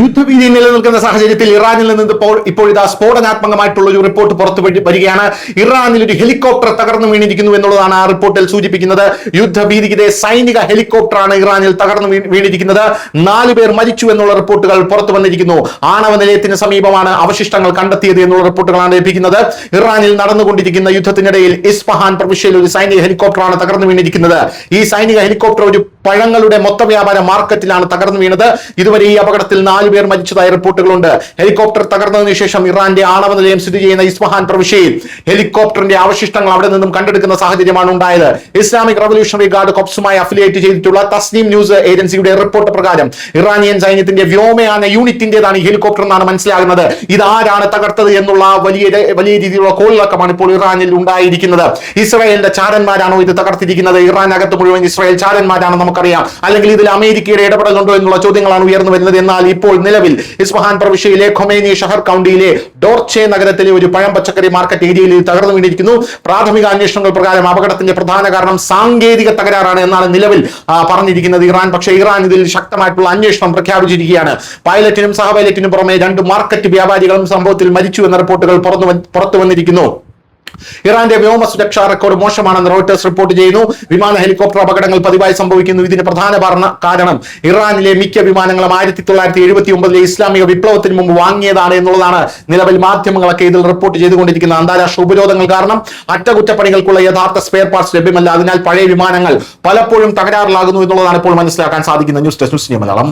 യുദ്ധഭീതി നിലനിൽക്കുന്ന സാഹചര്യത്തിൽ ഇറാനിൽ നിന്ന് ഇപ്പോൾ ഇതാ സ്ഫോടനാത്മകമായിട്ടുള്ള ഒരു റിപ്പോർട്ട് പുറത്തു വരികയാണ്. ഇറാനിൽ ഒരു ഹെലികോപ്റ്റർ തകർന്നു വീണിരിക്കുന്നു എന്നുള്ളതാണ് ആ റിപ്പോർട്ടിൽ സൂചിപ്പിക്കുന്നത്. യുദ്ധഭീതിക്കെതിരെ സൈനിക ഹെലികോപ്റ്ററാണ് ഇറാനിൽ തകർന്നു വീണിരിക്കുന്നത്. 4 പേർ മരിച്ചു എന്നുള്ള റിപ്പോർട്ടുകൾ പുറത്തു വന്നിരിക്കുന്നു. ആണവ നിലയത്തിന് സമീപമാണ് അവശിഷ്ടങ്ങൾ കണ്ടെത്തിയത് എന്നുള്ള റിപ്പോർട്ടുകളാണ് ലഭിക്കുന്നത്. ഇറാനിൽ നടന്നുകൊണ്ടിരിക്കുന്ന യുദ്ധത്തിനിടയിൽ ഇസ്ഫഹാൻ പ്രവിശ്യയിൽ ഒരു സൈനിക ഹെലികോപ്റ്ററാണ് തകർന്നു വീണിരിക്കുന്നത്. ഈ സൈനിക ഹെലികോപ്റ്റർ ഒരു പഴങ്ങളുടെ മൊത്ത വ്യാപാര മാർക്കറ്റിലാണ് തകർന്നു വീണത്. ഇതുവരെ ഈ അപകടത്തിൽ 4 പേർ മരിച്ചതായ റിപ്പോർട്ടുകളുണ്ട്. ഹെലികോപ്റ്റർ തകർന്നതിനു ശേഷം ഇറാന്റെ ആണവ നിലയം സ്ഥിതി ചെയ്യുന്ന ഇസ്ഫഹാൻ പ്രവിശ്യയിൽ ഹെലികോപ്റ്ററിന്റെ അവശിഷ്ടങ്ങൾ അവിടെ നിന്നും കണ്ടെടുക്കുന്ന സാഹചര്യമാണ് ഉണ്ടായത്. ഇസ്ലാമിക് റവല്യൂഷണറി ഗാർഡ് കോപ്സുമായി അഫിലിയേറ്റ് ചെയ്തിട്ടുള്ള തസ്നീം ന്യൂസ് ഏജൻസിയുടെ റിപ്പോർട്ട് പ്രകാരം ഇറാനിയൻ സൈന്യത്തിന്റെ വ്യോമയാന യൂണിറ്റിന്റേതാണ് ഈ ഹെലികോപ്റ്റർ എന്നാണ് മനസ്സിലാകുന്നത്. ഇതാരാണ് തകർത്തത് എന്നുള്ള വലിയ രീതിയിലുള്ള കോളിളക്കമാണ് ഇപ്പോൾ ഇറാനിൽ ഉണ്ടായിരിക്കുന്നത്. ഇസ്രായേലിന്റെ ചാരന്മാരാണോ ഇത് തകർത്തിരിക്കുന്നത്? ഇറാനകത്ത് മുഴുവൻ ഇസ്രായേൽ ചാരന്മാരാണ് നമുക്കറിയാം. അല്ലെങ്കിൽ ഇതിൽ അമേരിക്കയുടെ ഇടപെടലുണ്ടോ എന്നുള്ള ചോദ്യങ്ങളാണ് ഉയർന്നു വരുന്നത്. എന്നാൽ ഇപ്പോൾ നിലവിൽ ഇസ്ഫഹാൻ പ്രവിശ്യയിലെ ഖൊമേനി ഷഹർ കൗണ്ടിയിലെ ഡോർച്ചെ നഗരത്തിലെ ഒരു പഴം പച്ചക്കറി മാർക്കറ്റ് ഏരിയയിൽ തകർന്നു വീണിരിക്കുന്നു. പ്രാഥമിക അന്വേഷണങ്ങൾ പ്രകാരം അപകടത്തിന്റെ പ്രധാന കാരണം സാങ്കേതിക തകരാറാണ് എന്നാണ് നിലവിൽ പറഞ്ഞിരിക്കുന്നത് ഇറാൻ. പക്ഷേ ഇറാൻ ഇതിൽ ശക്തമായിട്ടുള്ള അന്വേഷണം പ്രഖ്യാപിച്ചിരിക്കുകയാണ്. പൈലറ്റിനും സഹ പൈലറ്റിനും പുറമെ 2 മാർക്കറ്റ് വ്യാപാരികളും സംഭവത്തിൽ മരിച്ചു എന്ന റിപ്പോർട്ടുകൾ പുറത്തു വന്നിരിക്കുന്നു. ഇറാന്റെ വ്യോമ സുരക്ഷാ റെക്കോർഡ് മോശമാണെന്ന് റോയിട്ടേഴ്സ് റിപ്പോർട്ട് ചെയ്യുന്നു. വിമാന ഹെലികോപ്റ്റർ അപകടങ്ങൾ പതിവായി സംഭവിക്കുന്നു. ഇതിന് പ്രധാന കാരണം ഇറാനിലെ മിക്ക വിമാനങ്ങളും 1979 ഇസ്ലാമിക വിപ്ലവത്തിന് മുമ്പ് വാങ്ങിയതാണ് എന്നുള്ളതാണ് നിലവിൽ മാധ്യമങ്ങളൊക്കെ ഇതിൽ റിപ്പോർട്ട് ചെയ്തുകൊണ്ടിരിക്കുന്നത്. അന്താരാഷ്ട്ര ഉപരോധങ്ങൾ കാരണം അറ്റകുറ്റപ്പണികൾക്കുള്ള യഥാർത്ഥ സ്പെയർ പാർട്സ് ലഭ്യമല്ല. അതിനാൽ പഴയ വിമാനങ്ങൾ പലപ്പോഴും തകരാറിലാകുന്നു എന്നുള്ളതാണ് ഇപ്പോൾ മനസ്സിലാക്കാൻ സാധിക്കുന്നത്. News desk news Malayalam.